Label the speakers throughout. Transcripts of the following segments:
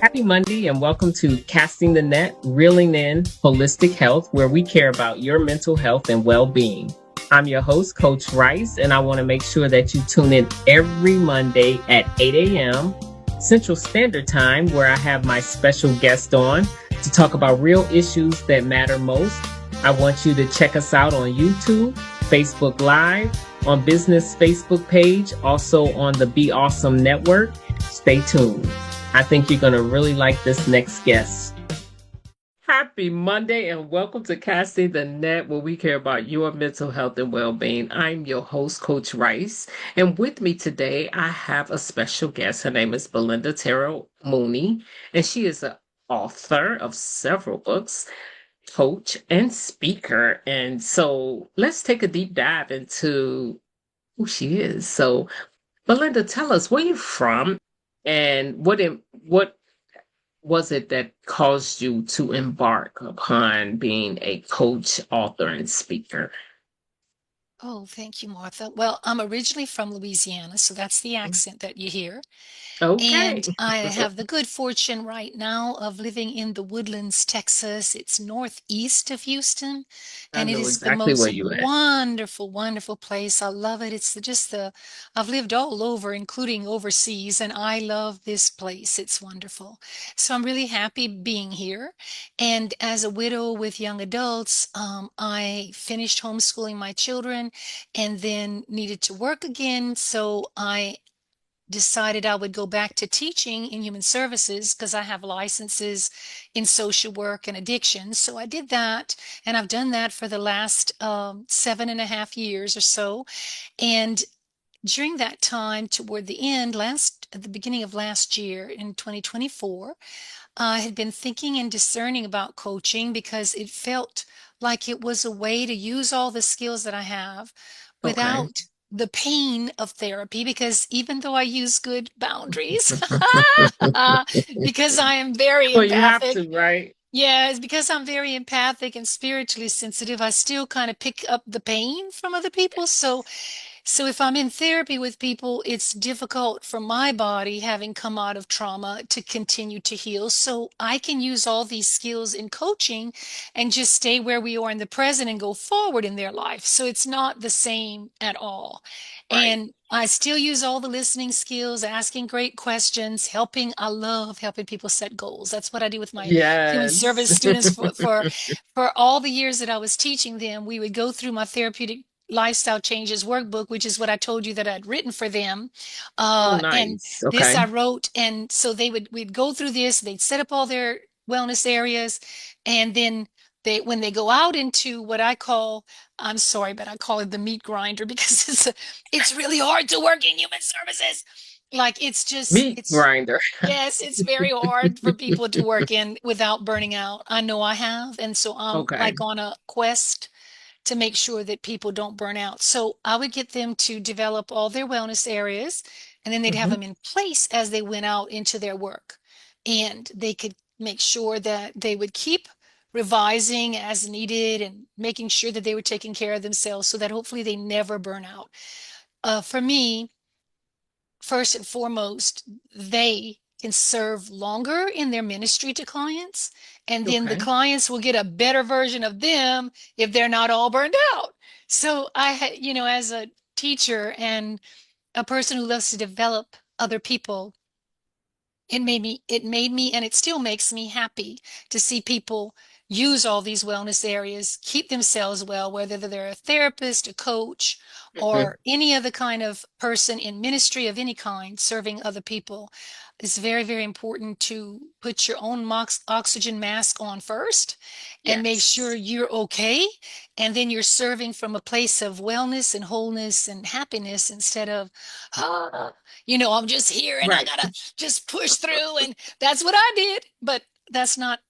Speaker 1: Happy Monday and welcome to Casting the Net, Reeling in Holistic Health, where we care about your mental health and well-being. I'm your host, Coach Rice, and I want to make sure that you tune in every Monday at 8 a.m. Central Standard Time, where I have my special guest on to talk about real issues that matter most. I want you to check us out on YouTube, Facebook Live, on Business Facebook page, also on the Be Awesome Network. Stay tuned. I think you're going to really like this next guest. Happy Monday and welcome to Casting the Net, where we care about your mental health and well-being. I'm your host, Coach Rice, and with me today, I have a special guest. Her name is Belinda Mooney, and she is an author of several books, coach, and speaker. And so let's take a deep dive into who she is. So, Belinda, tell us where you're from and what was it that caused you to embark upon being a coach, author, and speaker?
Speaker 2: Oh, thank you, Martha. Well, I'm originally from Louisiana, so that's the accent that you hear.
Speaker 1: Okay.
Speaker 2: And I have the good fortune right now of living in the Woodlands, Texas. It's northeast of Houston,
Speaker 1: I
Speaker 2: and it
Speaker 1: know
Speaker 2: is the
Speaker 1: exactly
Speaker 2: most
Speaker 1: where you at.
Speaker 2: wonderful, wonderful place. I love it. I've lived all over, including overseas, and I love this place. It's wonderful. So I'm really happy being here. And as a widow with young adults, I finished homeschooling my children and then needed to work again. So I decided I would go back to teaching in human services because I have licenses in social work and addiction. So I did that, and I've done that for the last 7.5 years or so. And during that time, toward the end, at the beginning of last year in 2024, I had been thinking and discerning about coaching because it felt like it was a way to use all the skills that I have
Speaker 1: Okay.
Speaker 2: without the pain of therapy. Because even though I use good boundaries, because I am very
Speaker 1: Well, you have
Speaker 2: empathic,
Speaker 1: to, right?
Speaker 2: yeah, it's because I'm very empathic and spiritually sensitive, I still kind of pick up the pain from other people. So if I'm in therapy with people, it's difficult for my body, having come out of trauma, to continue to heal. So I can use all these skills in coaching and just stay where we are in the present and go forward in their life. So it's not the same at all.
Speaker 1: Right.
Speaker 2: And I still use all the listening skills, asking great questions, helping. I love helping people set goals. That's what I do with my human
Speaker 1: Yes.
Speaker 2: service students for all the years that I was teaching them. We would go through my therapeutic lifestyle changes workbook, which is what I told you that I'd written for them.
Speaker 1: Oh,
Speaker 2: And
Speaker 1: nice.
Speaker 2: this
Speaker 1: Okay.
Speaker 2: I wrote, and so we'd go through this, they'd set up all their wellness areas, and then when they go out into what I'm sorry, but I call it the meat grinder because it's really hard to work in human services. Like
Speaker 1: Meat grinder.
Speaker 2: yes, it's very hard for people to work in without burning out. I know I have. And so I'm
Speaker 1: Okay.
Speaker 2: like on a quest to make sure that people don't burn out. So I would get them to develop all their wellness areas, and then they'd have
Speaker 1: Hmm.
Speaker 2: them in place as they went out into their work. And they could make sure that they would keep revising as needed and making sure that they were taking care of themselves so that hopefully they never burn out. For me, first and foremost, they can serve longer in their ministry to clients, and then the
Speaker 1: Okay.
Speaker 2: clients will get a better version of them if they're not all burned out. So as a teacher and a person who loves to develop other people, it made me, and it still makes me happy to see people use all these wellness areas, keep themselves well, whether they're a therapist, a coach,
Speaker 1: Hmm.
Speaker 2: or any other kind of person in ministry of any kind serving other people. It's very, very important to put your own oxygen mask on first and make sure
Speaker 1: Yes.
Speaker 2: you're okay. And then you're serving from a place of wellness and wholeness and happiness instead of, ah, I'm just here and I
Speaker 1: Right.
Speaker 2: gotta just push through, and that's what I did. But that's not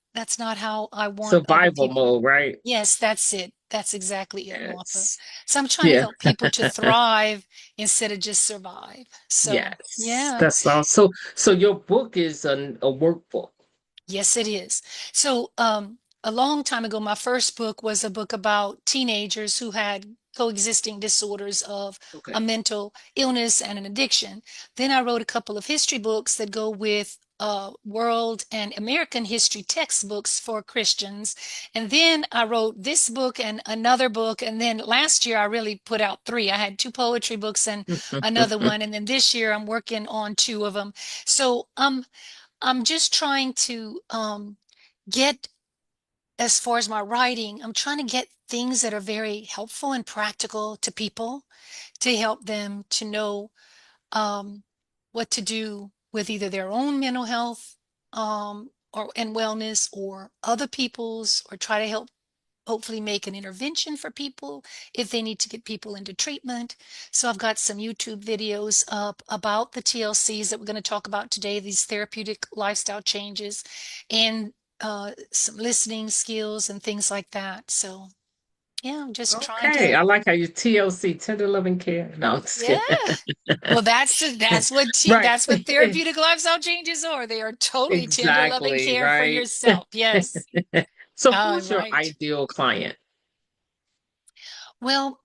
Speaker 2: how I want other
Speaker 1: Survival
Speaker 2: people.
Speaker 1: mode, right?
Speaker 2: Yes, that's it. That's exactly it, Martha.
Speaker 1: Yes.
Speaker 2: So I'm trying to
Speaker 1: Yeah.
Speaker 2: help people to thrive instead of just survive. So
Speaker 1: Yes.
Speaker 2: yeah.
Speaker 1: That's all. So your book is a workbook.
Speaker 2: Yes, it is. So, a long time ago, my first book was a book about teenagers who had coexisting disorders of a
Speaker 1: Okay.
Speaker 2: mental illness and an addiction. Then I wrote a couple of history books that go with world and American history textbooks for Christians. And then I wrote this book and another book. And then last year I really put out three. I had two poetry books and another one. And then this year I'm working on two of them. So I'm just trying to get, as far as my writing, I'm trying to get things that are very helpful and practical to people to help them to know um, what to do with either their own mental health or and wellness or other people's, or try to help hopefully make an intervention for people if they need to get people into treatment. So I've got some YouTube videos up about the TLCs that we're going to talk about today, these therapeutic lifestyle changes, and some listening skills and things like that. So yeah, I'm just trying
Speaker 1: Okay,
Speaker 2: to,
Speaker 1: I like how you TLC, tender loving care. No, I'm just
Speaker 2: yeah.
Speaker 1: kidding.
Speaker 2: Well,
Speaker 1: Right.
Speaker 2: that's what therapeutic lifestyle changes are. They are totally tender, loving
Speaker 1: Exactly,
Speaker 2: care for
Speaker 1: right.
Speaker 2: yourself. Yes.
Speaker 1: So
Speaker 2: Oh,
Speaker 1: who's your
Speaker 2: right.
Speaker 1: ideal client?
Speaker 2: Well,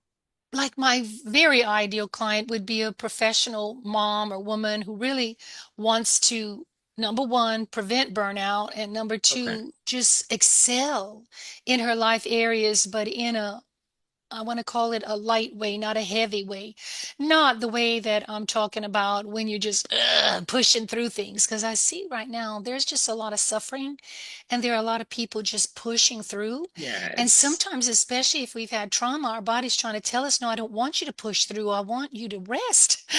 Speaker 2: like my very ideal client would be a professional mom or woman who really wants to, number one, prevent burnout, and number
Speaker 1: Okay.
Speaker 2: two, just excel in her life areas, but in a, I want to call it a light way, not a heavy way. Not the way that I'm talking about when you're just pushing through things. Because I see right now there's just a lot of suffering and there are a lot of people just pushing through. And
Speaker 1: Yes.
Speaker 2: sometimes, especially if we've had trauma, our body's trying to tell us, no, I don't want you to push through. I want you to rest.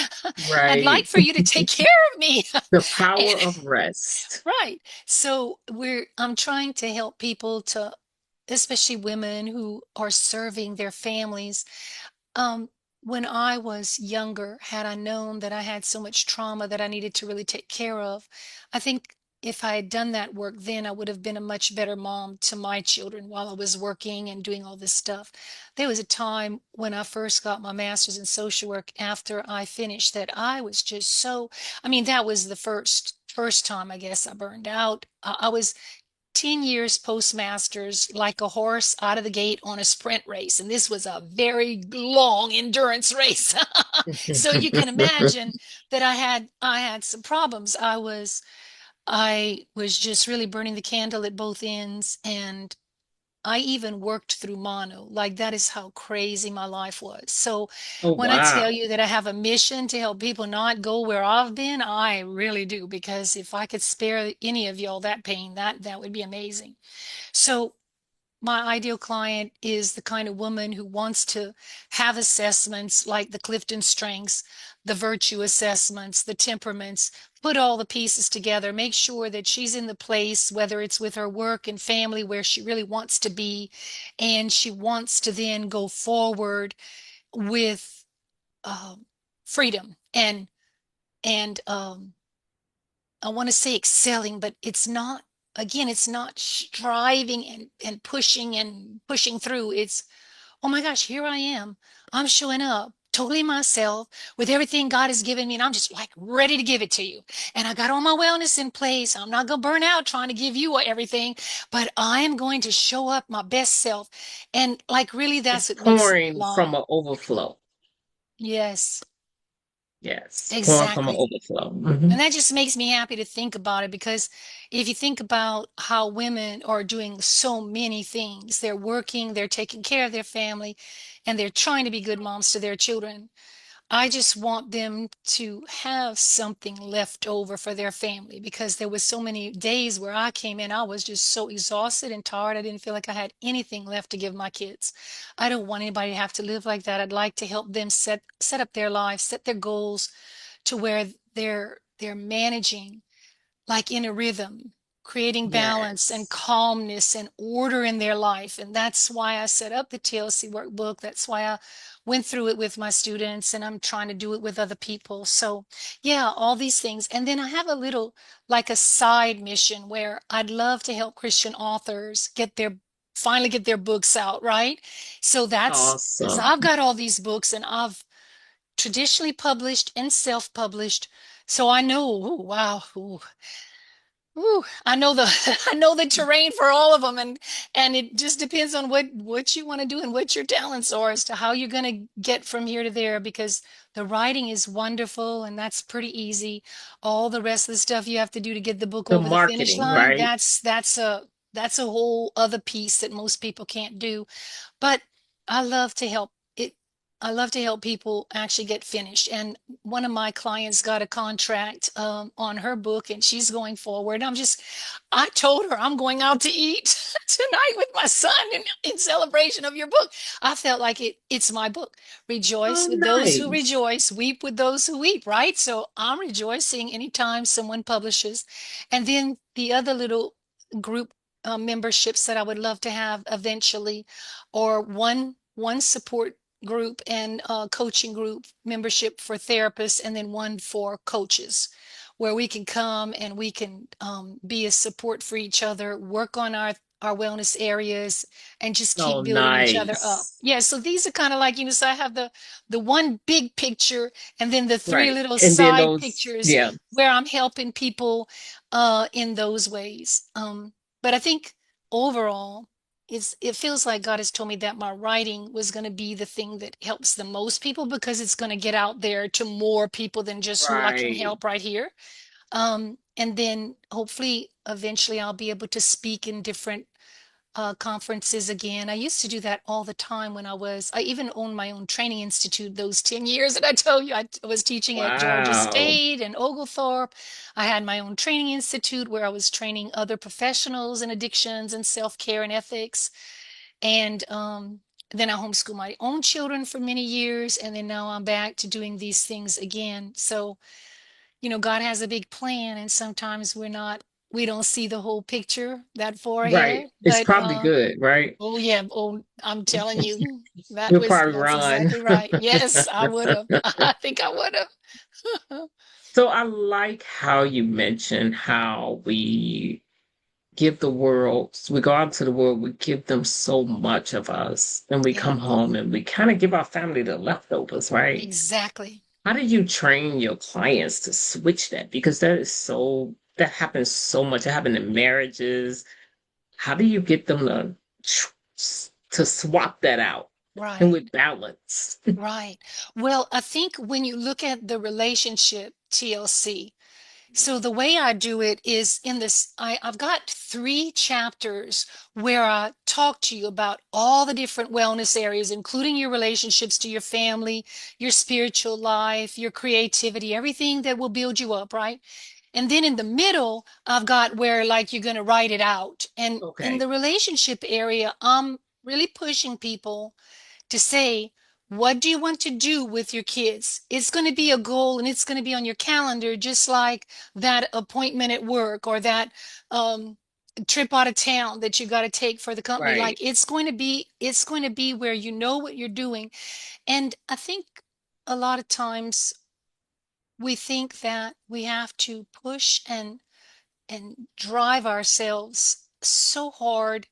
Speaker 2: I'd like
Speaker 1: Right.
Speaker 2: for you to take care of me.
Speaker 1: The
Speaker 2: And,
Speaker 1: power of rest.
Speaker 2: right. So I'm trying to help people to, especially women who are serving their families. Um, when I was younger, had I known that I had so much trauma that I needed to really take care of, I think if I had done that work then, I would have been a much better mom to my children while I was working and doing all this stuff. There was a time when I first got my master's in social work after I finished that I was just so, I mean, that was the first time I guess I burned out. I was 10 years postmasters like a horse out of the gate on a sprint race. And this was a very long endurance race. So you can imagine that I had some problems. I was just really burning the candle at both ends. And I even worked through mono. Like that is how crazy my life was. So
Speaker 1: Oh,
Speaker 2: when I
Speaker 1: wow.
Speaker 2: tell you that I have a mission to help people not go where I've been, I really do. Because if I could spare any of y'all that pain, that would be amazing. So my ideal client is the kind of woman who wants to have assessments like the Clifton Strengths, the virtue assessments, the temperaments, put all the pieces together, make sure that she's in the place, whether it's with her work and family, where she really wants to be, and she wants to then go forward with um, freedom and I want to say excelling, but it's not, again, it's not striving and pushing through. It's, oh my gosh, here I am. I'm showing up totally myself with everything God has given me. And I'm just like ready to give it to you. And I got all my wellness in place. I'm not going to burn out trying to give you everything, but I am going to show up my best self. And like, really, that's
Speaker 1: It's
Speaker 2: what makes it
Speaker 1: pouring from
Speaker 2: fly.
Speaker 1: an overflow.
Speaker 2: Yes,
Speaker 1: Yes, pouring from an
Speaker 2: exactly.
Speaker 1: overflow.
Speaker 2: And that just makes me happy to think about it because if you think about how women are doing so many things, they're working, they're taking care of their family, and they're trying to be good moms to their children. I just want them to have something left over for their family because there was so many days where I came in, I was just so exhausted and tired. I didn't feel like I had anything left to give my kids. I don't want anybody to have to live like that. I'd like to help them set up their lives, set their goals to where they're managing like in a rhythm, creating balance and
Speaker 1: Yes.
Speaker 2: calmness and order in their life. And that's why I set up the TLC workbook. That's why I went through it with my students and I'm trying to do it with other people. So, yeah, all these things. And then I have a little like a side mission where I'd love to help Christian authors finally get their books out, right? So that's because
Speaker 1: Awesome.
Speaker 2: I've got all these books and I've traditionally published and self-published. So I know, ooh, wow, ooh, Ooh, I know the I know the terrain for all of them, and it just depends on what you want to do and what your talents are as to how you're going to get from here to there, because the writing is wonderful and that's pretty easy. All the rest of the stuff you have to do to get the book
Speaker 1: The
Speaker 2: over the finish
Speaker 1: marketing,
Speaker 2: line,
Speaker 1: right?
Speaker 2: that's a whole other piece that most people can't do. But I love to help it. I love to help people actually get finished. And one of my clients got a contract on her book and she's going forward. I told her I'm going out to eat tonight with my son in celebration of your book. I felt like it's my book.
Speaker 1: Oh,
Speaker 2: Rejoice with those who
Speaker 1: nice.
Speaker 2: rejoice, weep with those who weep, right? So I'm rejoicing anytime someone publishes. And then the other little group memberships that I would love to have eventually, or one support group and coaching group membership for therapists, and then one for coaches, where we can come and we can be a support for each other, work on our wellness areas, and just
Speaker 1: Oh,
Speaker 2: keep building each other up.
Speaker 1: nice.
Speaker 2: Yeah, so these are kind of like, so I have the one big picture and then the three
Speaker 1: Right.
Speaker 2: little
Speaker 1: And then
Speaker 2: side
Speaker 1: those,
Speaker 2: pictures
Speaker 1: yeah,
Speaker 2: where I'm helping people in those ways. But I think overall, it feels like God has told me that my writing was going to be the thing that helps the most people, because it's going to get out there to more people than just who I can
Speaker 1: right,
Speaker 2: help right here. And then hopefully eventually I'll be able to speak in different conferences again. I used to do that all the time I even owned my own training institute those 10 years that I told you. I was teaching at Georgia
Speaker 1: wow.
Speaker 2: State and Oglethorpe. I had my own training institute where I was training other professionals in addictions and self-care and ethics. And then I homeschooled my own children for many years. And then now I'm back to doing these things again. So, God has a big plan, and sometimes we don't see the whole picture that far
Speaker 1: Right.
Speaker 2: ahead.
Speaker 1: It's
Speaker 2: But
Speaker 1: probably good, right?
Speaker 2: oh yeah, oh, I'm telling you,
Speaker 1: You'll probably
Speaker 2: that's
Speaker 1: run.
Speaker 2: exactly right. Yes, I would have. I think I would have.
Speaker 1: So I like how you mentioned how we give the world, we go out to the world, we give them so much of us, and we
Speaker 2: Yeah,
Speaker 1: come home and we kind of give our family the leftovers, right?
Speaker 2: exactly.
Speaker 1: How do you train your clients to switch that? Because that happens so much. It happens in marriages. How do you get them to swap that out and
Speaker 2: Right.
Speaker 1: with balance?
Speaker 2: Right. Well, I think when you look at the relationship TLC, so the way I do it is in this, I've got 3 chapters where I talk to you about all the different wellness areas, including your relationships to your family, your spiritual life, your creativity, everything that will build you up, right? And then in the middle, I've got where like you're going to write it out. And in
Speaker 1: Okay.
Speaker 2: the relationship area, I'm really pushing people to say, what do you want to do with your kids? It's going to be a goal and it's going to be on your calendar, just like that appointment at work or that um, trip out of town that you got to take for the company. Like
Speaker 1: Right.
Speaker 2: it's going to be where you know what you're doing. And I think a lot of times we think that we have to push and drive ourselves so hard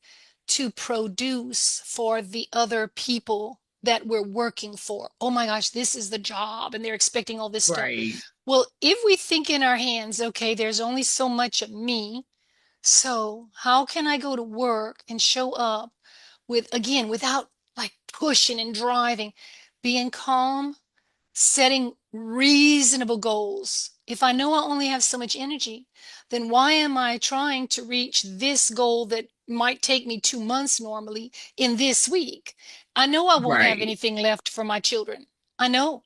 Speaker 2: to produce for the other people that we're working for. Oh my gosh, this is the job, and they're expecting all this stuff.
Speaker 1: Right.
Speaker 2: Well, if we think in our hands, okay, there's only so much of me, so how can I go to work and show up again, without like pushing and driving, being calm, setting reasonable goals. If I know I only have so much energy, then why am I trying to reach this goal that might take me 2 months normally in this week? I know I won't have
Speaker 1: Right.
Speaker 2: anything left for my children. I know.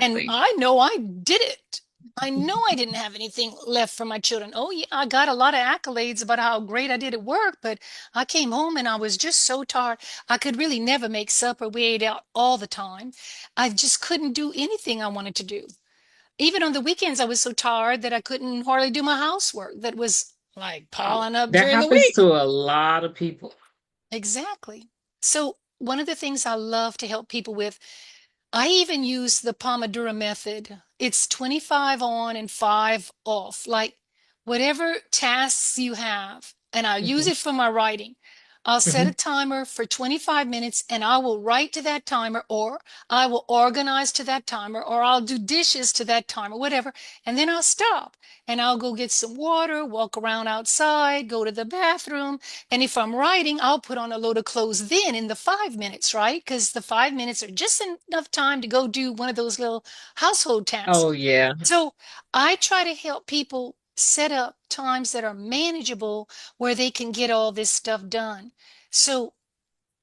Speaker 2: And
Speaker 1: Exactly.
Speaker 2: I know I did it. I know I didn't have anything left for my children. Oh, yeah, I got a lot of accolades about how great I did at work, but I came home and I was just so tired. I could really never make supper. We ate out all the time. I just couldn't do anything I wanted to do. Even on the weekends, I was so tired that I couldn't hardly do my housework that was like
Speaker 1: Wow.
Speaker 2: piling up
Speaker 1: That
Speaker 2: during the
Speaker 1: happens
Speaker 2: week.
Speaker 1: to a lot of people.
Speaker 2: Exactly. So, one of the things I love to help people with, I even use the Pomodoro method. It's 25 on and 5 off. Like whatever tasks you have, and I use
Speaker 1: Mhm.
Speaker 2: it for my writing. I'll set a
Speaker 1: Hmm.
Speaker 2: timer for 25 minutes and I will write to that timer, or I will organize to that timer, or I'll do dishes to that timer, whatever. And then I'll stop and I'll go get some water, walk around outside, go to the bathroom. And if I'm writing, I'll put on a load of clothes then in the 5 minutes, right? Because the 5 minutes are just enough time to go do one of those little household tasks.
Speaker 1: Oh yeah.
Speaker 2: So I try to help people set up times that are manageable where they can get all this stuff done. So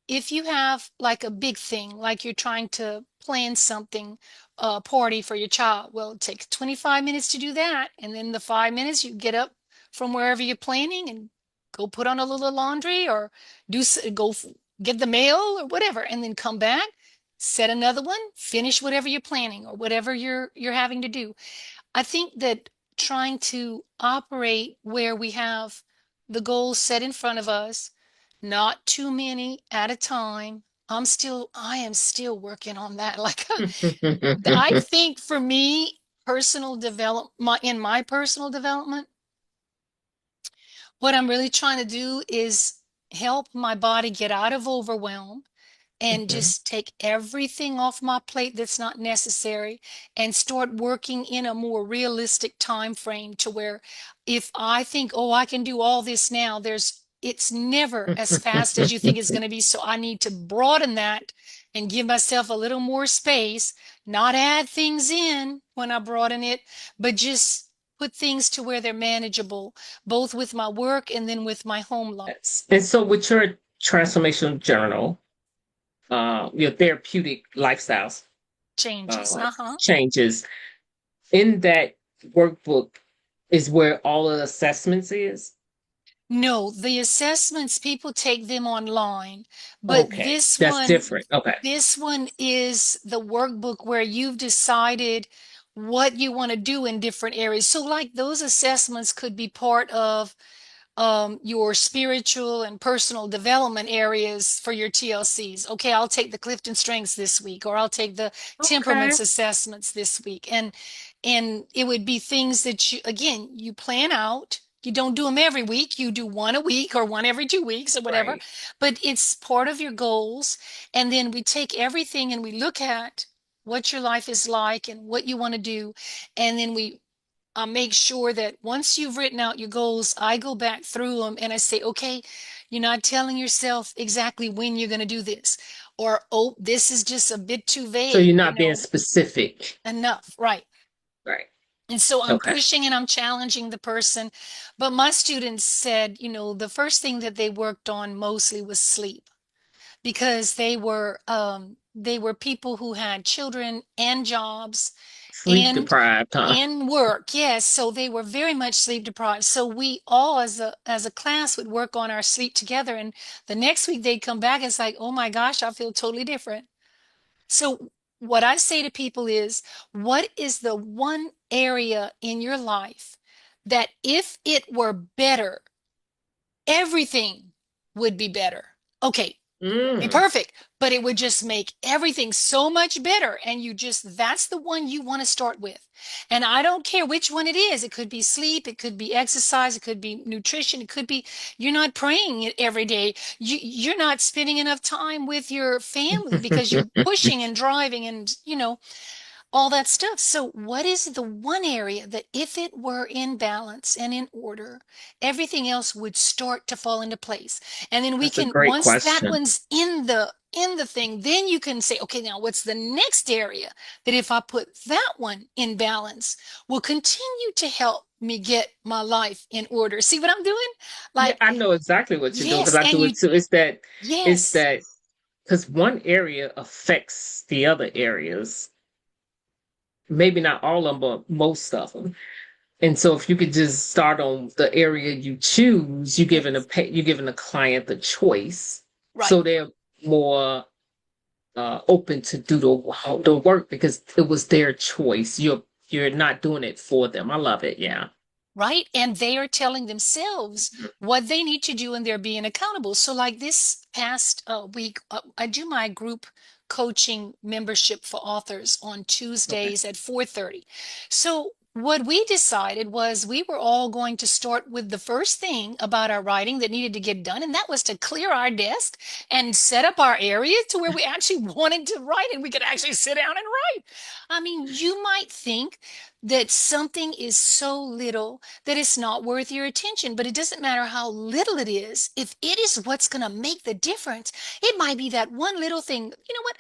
Speaker 2: if you have like a big thing, like you're trying to plan something, a party for your child, well, it takes 25 minutes to do that. And then the 5 minutes you get up from wherever you're planning and go put on a little laundry or get the mail or whatever, and then come back, set another one, finish whatever you're planning or whatever you're having to do. I think that trying to operate where we have the goals set in front of us, not too many at a time. I am still working on that. Like, I think for me, in my personal development, what I'm really trying to do is help my body get out of overwhelm and
Speaker 1: Hmm.
Speaker 2: just take everything off my plate that's not necessary and start working in a more realistic time frame to where if I think, oh, I can do all this now, it's never as fast as you think it's going to be. So I need to broaden that and give myself a little more space, not add things in when I broaden it, but just put things to where they're manageable, both with my work and then with my home life.
Speaker 1: Yes. And so with your transformational journal, your therapeutic lifestyles
Speaker 2: Changes.
Speaker 1: uh,
Speaker 2: Uh-huh.
Speaker 1: changes, in that workbook is where all the assessments is.
Speaker 2: No, the assessments, people take them online, but
Speaker 1: Okay, that's different. Okay.
Speaker 2: this one is the workbook where you've decided what you want to do in different areas. So like those assessments could be part of your spiritual and personal development areas for your TLCs. Okay, I'll take the Clifton Strengths this week, or I'll take the
Speaker 1: Okay.
Speaker 2: temperaments assessments this week. And it would be things that you plan out. You don't do them every week. You do one a week or one every 2 weeks or whatever,
Speaker 1: Right.
Speaker 2: but it's part of your goals. And then we take everything and we look at what your life is like and what you want to do. And then we make sure that once you've written out your goals, I go back through them and I say, okay, you're not telling yourself exactly when you're going to do this. Or, oh, this is just a bit too
Speaker 1: So you're
Speaker 2: vague,
Speaker 1: not being specific.
Speaker 2: enough. Right.
Speaker 1: Right.
Speaker 2: And so I'm
Speaker 1: Okay.
Speaker 2: pushing and I'm challenging the person. But my students said, the first thing that they worked on mostly was sleep because they were people who had children and jobs
Speaker 1: Sleep
Speaker 2: and
Speaker 1: deprived, huh?
Speaker 2: and work. Yes, so they were very much sleep deprived. So we all as a class would work on our sleep together, and the next week they'd come back, it's like, oh my gosh, I feel totally different. So what I say to people is, what is the one area in your life that if it were better, everything would be better? Okay, be
Speaker 1: Mm.
Speaker 2: perfect, but it would just make everything so much better. And that's the one you want to start with. And I don't care which one it is. It could be sleep, it could be exercise, it could be nutrition, it could be you're not praying it every day. You're not spending enough time with your family because you're pushing and driving and, all that stuff. So, what is the one area that if it were in balance and in order, everything else would start to fall into place? And then we
Speaker 1: That's a
Speaker 2: can,
Speaker 1: great
Speaker 2: once that
Speaker 1: question.
Speaker 2: one's in the thing, then you can say, okay, now what's the next area that if I put that one in balance will continue to help me get my life in order? See what I'm doing?
Speaker 1: Yeah,
Speaker 2: Like,
Speaker 1: I know exactly what you're doing because
Speaker 2: yes,
Speaker 1: I
Speaker 2: and
Speaker 1: do it
Speaker 2: you,
Speaker 1: too. It's
Speaker 2: yes,
Speaker 1: that because one area affects the other areas. Maybe not all of them, but most of them. And so if you could just start on the area you choose,
Speaker 2: yes,
Speaker 1: you're giving the client the choice,
Speaker 2: right.
Speaker 1: so they're more open to do the work because it was their choice. You're not doing it for them. I love it. Yeah.
Speaker 2: Right? And they are telling themselves what they need to do and they're being accountable. So, like this past week, I do my group coaching membership for authors on
Speaker 1: Okay.
Speaker 2: Tuesdays at 4:30. So what we decided was we were all going to start with the first thing about our writing that needed to get done, and that was to clear our desk and set up our area to where we actually wanted to write and we could actually sit down and write. I mean, you might think that something is so little that it's not worth your attention, but it doesn't matter how little it is. If it is what's going to make the difference, it might be that one little thing. You know what?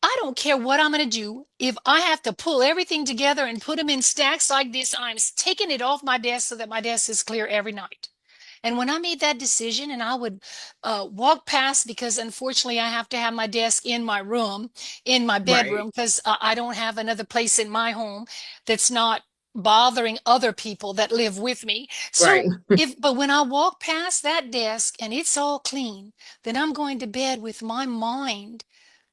Speaker 2: I don't care what I'm going to do. If I have to pull everything together and put them in stacks like this, I'm taking it off my desk so that my desk is clear every night. And when I made that decision, and I would walk past, because unfortunately I have to have my desk in my room, in my
Speaker 1: Right.
Speaker 2: bedroom, because I don't have another place in my home that's not bothering other people that live with me.
Speaker 1: Right.
Speaker 2: So but when I walk past that desk and it's all clean, then I'm going to bed with my mind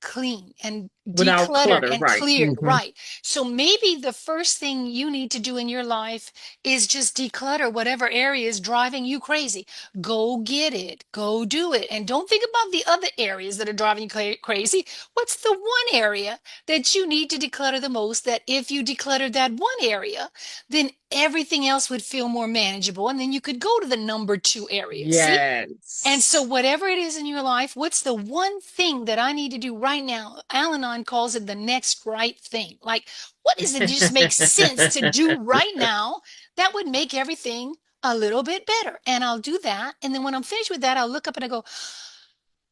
Speaker 2: clean and
Speaker 1: Without
Speaker 2: decluttered
Speaker 1: clutter.
Speaker 2: and
Speaker 1: Right.
Speaker 2: cleared.
Speaker 1: Hmm.
Speaker 2: Right. So maybe the first thing you need to do in your life is just declutter whatever area is driving you crazy. Go get it. Go do it. And don't think about the other areas that are driving you crazy. What's the one area that you need to declutter the most, that if you declutter that one area, then everything else would feel more manageable, and then you could go to the number two area. See? And so,
Speaker 1: Yes.
Speaker 2: whatever it is in your life, what's the one thing that I need to do right now? Al Anon calls it the next right thing. Like, what is it that just makes sense to do right now that would make everything a little bit better? And I'll do that. And then when I'm finished with that, I'll look up and I go,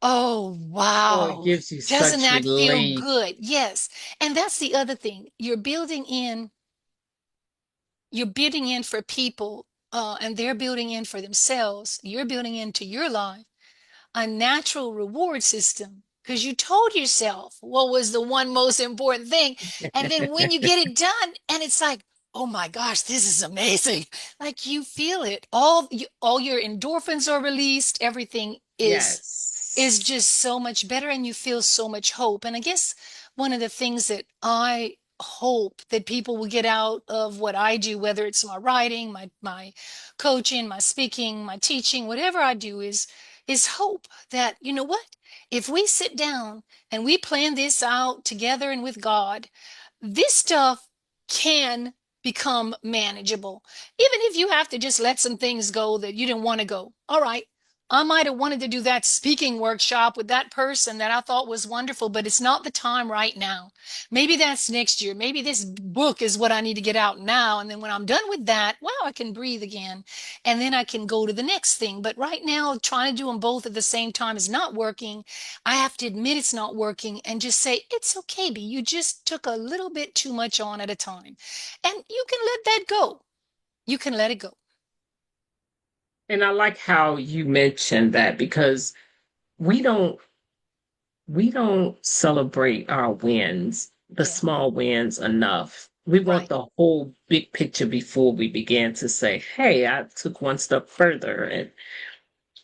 Speaker 2: oh,
Speaker 1: Oh, it
Speaker 2: wow.
Speaker 1: gives you
Speaker 2: Doesn't
Speaker 1: such
Speaker 2: that feel
Speaker 1: relief.
Speaker 2: good? Yes. And that's the other thing. You're building in for people, and they're building in for themselves. You're building into your life a natural reward system, because you told yourself what was the one most important thing. And then when you get it done and it's like, oh my gosh, this is amazing. Like, you feel it. All your endorphins are released. Everything is
Speaker 1: Yes.
Speaker 2: just so much better, and you feel so much hope. And I guess one of the things that I hope that people will get out of what I do, whether it's my writing, my coaching, my speaking, my teaching, whatever I do, is hope that, you know what? If we sit down and we plan this out together and with God, this stuff can become manageable. Even if you have to just let some things go that you didn't want to go. All right. I might have wanted to do that speaking workshop with that person that I thought was wonderful, but it's not the time right now. Maybe that's next year. Maybe this book is what I need to get out now. And then when I'm done with that, wow, I can breathe again. And then I can go to the next thing. But right now, trying to do them both at the same time is not working. I have to admit it's not working and just say, it's okay, B. You just took a little bit too much on at a time. And you can let that go. You can let it go.
Speaker 1: And I like how you mentioned that because we don't we don't celebrate our wins, the
Speaker 2: Yeah,
Speaker 1: small wins enough. We want
Speaker 2: right.
Speaker 1: the whole big picture before we begin to say, "Hey, I took one step further." And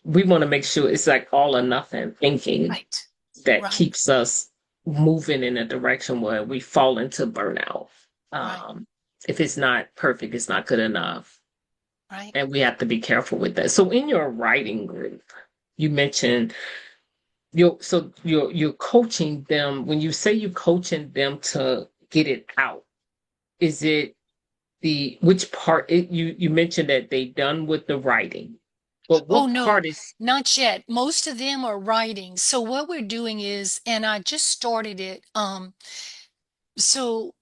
Speaker 1: we want to make sure it's like all or nothing thinking
Speaker 2: Right.
Speaker 1: that
Speaker 2: Right.
Speaker 1: keeps us moving in a direction where we fall into burnout.
Speaker 2: Right.
Speaker 1: Um, if it's not perfect, it's not good enough.
Speaker 2: Right.
Speaker 1: And we have to be careful with that. So in your writing group, you mentioned you're coaching them. When you say you're coaching them to get it out, is it the which part you mentioned that they done with the writing, but
Speaker 2: Oh,
Speaker 1: what
Speaker 2: no,
Speaker 1: part is
Speaker 2: not yet. Most of them are writing. So what we're doing is, and I just started it. So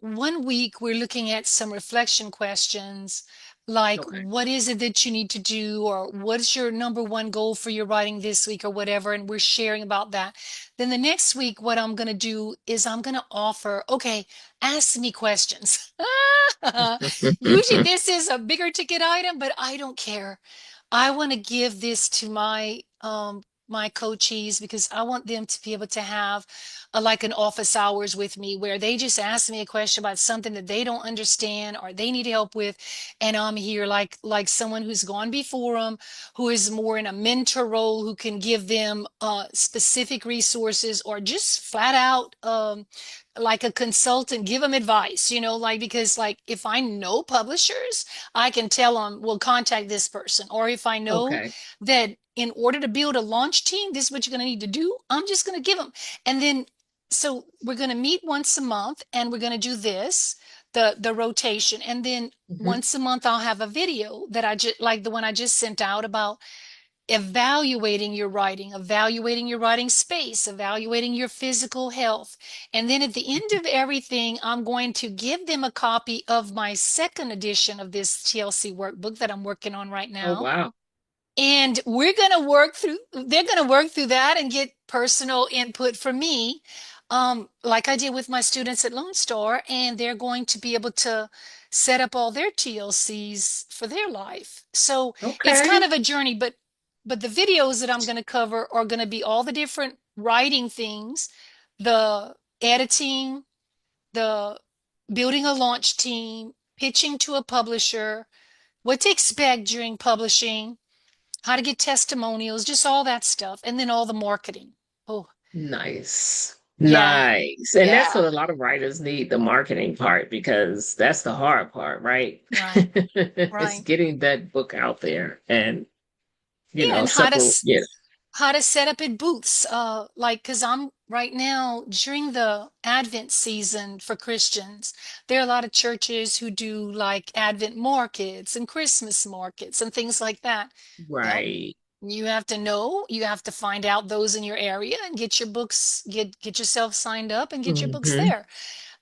Speaker 2: one week we're looking at some reflection questions, like
Speaker 1: okay?
Speaker 2: what is it that you need to do, or what's your number one goal for your writing this week, or whatever, and we're sharing about that. Then the next week, what I'm going to do is I'm going to offer, okay, ask me questions. Usually this is a bigger ticket item, but I don't care. I want to give this to my coachees, because I want them to be able to have like an office hours with me where they just ask me a question about something that they don't understand or they need help with, and I'm here like someone who's gone before them, who is more in a mentor role, who can give them specific resources, or just flat out like a consultant, give them advice, like, because like if I know publishers, I can tell them, well, contact this person. Or if I know
Speaker 1: Okay.
Speaker 2: that in order to build a launch team, this is what you're going to need to do, I'm just going to give them. And then, so we're going to meet once a month and we're going to do this. the rotation. And then
Speaker 1: Mhm.
Speaker 2: once a month I'll have a video that I just like the one I just sent out about evaluating your writing space, evaluating your physical health. And then at the end of everything, I'm going to give them a copy of my second edition of this TLC workbook that I'm working on right
Speaker 1: Oh,
Speaker 2: now.
Speaker 1: wow.
Speaker 2: And they're going to work through that and get personal input from me, like I did with my students at Lone Star, and they're going to be able to set up all their TLCs for their life. So it's kind
Speaker 1: Okay.
Speaker 2: of a journey, but the videos that I'm going to cover are going to be all the different writing things, the editing, the building a launch team, pitching to a publisher, what to expect during publishing, how to get testimonials, just all that stuff. And then all the marketing. Oh,
Speaker 1: Nice.
Speaker 2: yeah,
Speaker 1: Nice. And that's
Speaker 2: yeah,
Speaker 1: what a lot of writers need, the marketing part, because that's the hard part, right?
Speaker 2: right,
Speaker 1: It's
Speaker 2: right.
Speaker 1: getting that book out there and,
Speaker 2: Yeah, and
Speaker 1: several, yeah.
Speaker 2: how to set up at booths. Like, because I'm right now during the Advent season for Christians, there are a lot of churches who do like Advent markets and Christmas markets and things like that. Well,
Speaker 1: Right.
Speaker 2: you have to find out those in your area and get your books, get yourself signed up and get your books
Speaker 1: Hmm.
Speaker 2: there.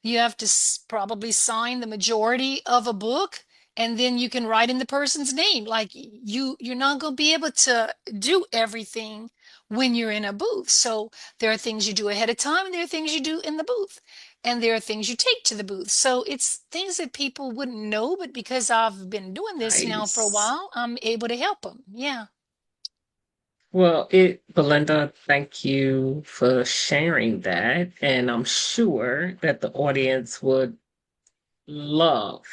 Speaker 2: You have to probably sign the majority of a book, and then you can write in the person's name. Like you're not going to be able to do everything when you're in a booth. So there are things you do ahead of time, and there are things you do in the booth, and there are things you take to the booth. So it's things that people wouldn't know, but because I've been doing this now for a
Speaker 1: Nice.
Speaker 2: while, I'm able to help them. Yeah.
Speaker 1: Well, Belinda, thank you for sharing that. And I'm sure that the audience would love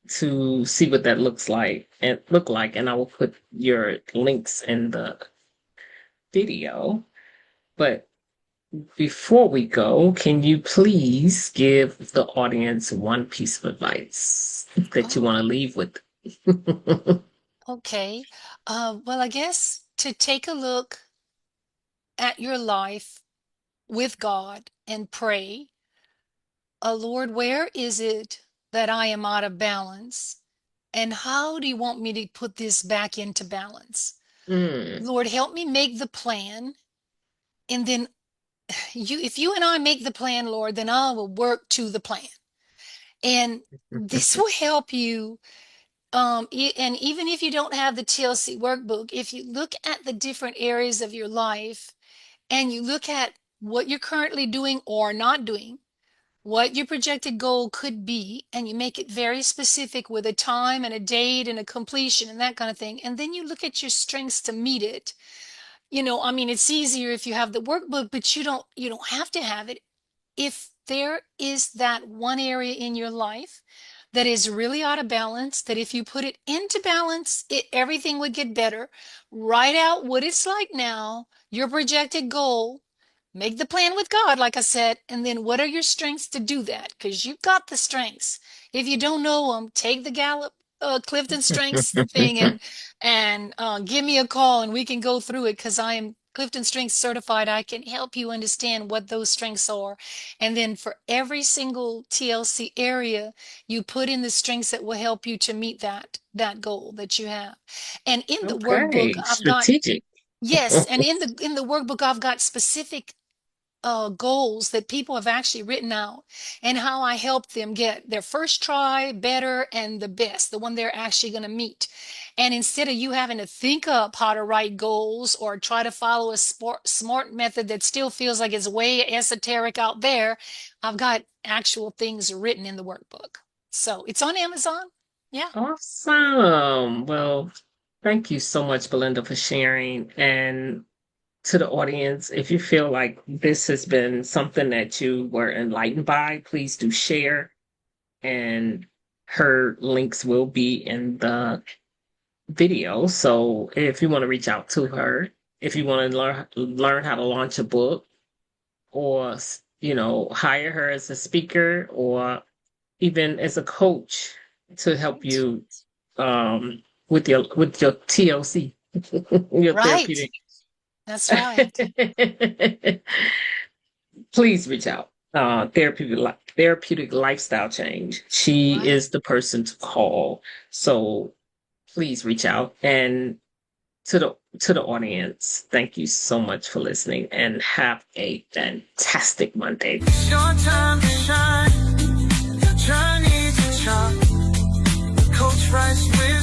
Speaker 1: to see what that look like. And I will put your links in the video. But before we go, can you please give the audience one piece of advice that you
Speaker 2: Oh,
Speaker 1: want to leave with?
Speaker 2: okay. Well, I guess to take a look at your life with God and pray, Lord, where is it that I am out of balance? And how do you want me to put this back into balance?
Speaker 1: Mm.
Speaker 2: Lord, help me make the plan. And then if you and I make the plan, Lord, then I will work to the plan. And this will help you. And even if you don't have the TLC workbook, if you look at the different areas of your life and you look at what you're currently doing or not doing, what your projected goal could be, and you make it very specific with a time and a date and a completion and that kind of thing. And then you look at your strengths to meet it. I mean, it's easier if you have the workbook, but you don't have to have it. If there is that one area in your life that is really out of balance, that if you put it into balance, everything would get better. Write out what it's like now, your projected goal, make the plan with God, like I said, and then what are your strengths to do that? Because you've got the strengths. If you don't know them, take the Gallup Clifton Strengths thing and give me a call and we can go through it because I am Clifton Strengths certified. I can help you understand what those strengths are. And then for every single TLC area, you put in the strengths that will help you to meet that goal that you have. And in the workbook,
Speaker 1: Okay,
Speaker 2: I've got
Speaker 1: strategic.
Speaker 2: yes, and in the workbook, I've got specific goals that people have actually written out and how I help them get their first try better and the best, the one they're actually going to meet. And instead of you having to think up how to write goals or try to follow a smart method that still feels like it's way esoteric out there, I've got actual things written in the workbook. So it's on Amazon. Yeah.
Speaker 1: Awesome. Well, thank you so much, Belinda, for sharing. And to the audience, if you feel like this has been something that you were enlightened by, please do share. And her links will be in the video. So if you want to reach out to her, if you want to learn how to launch a book, or hire her as a speaker, or even as a coach to help
Speaker 2: Right.
Speaker 1: you with your TLC, your
Speaker 2: Right.
Speaker 1: therapeutic.
Speaker 2: That's right.
Speaker 1: Please reach out. Therapeutic Therapeutic Lifestyle Change. She
Speaker 2: Right.
Speaker 1: is the person to call. So please reach out. And to the audience, thank you so much for listening and have a fantastic Monday. It's your time to shine. Your journey to chart. Coach Rice with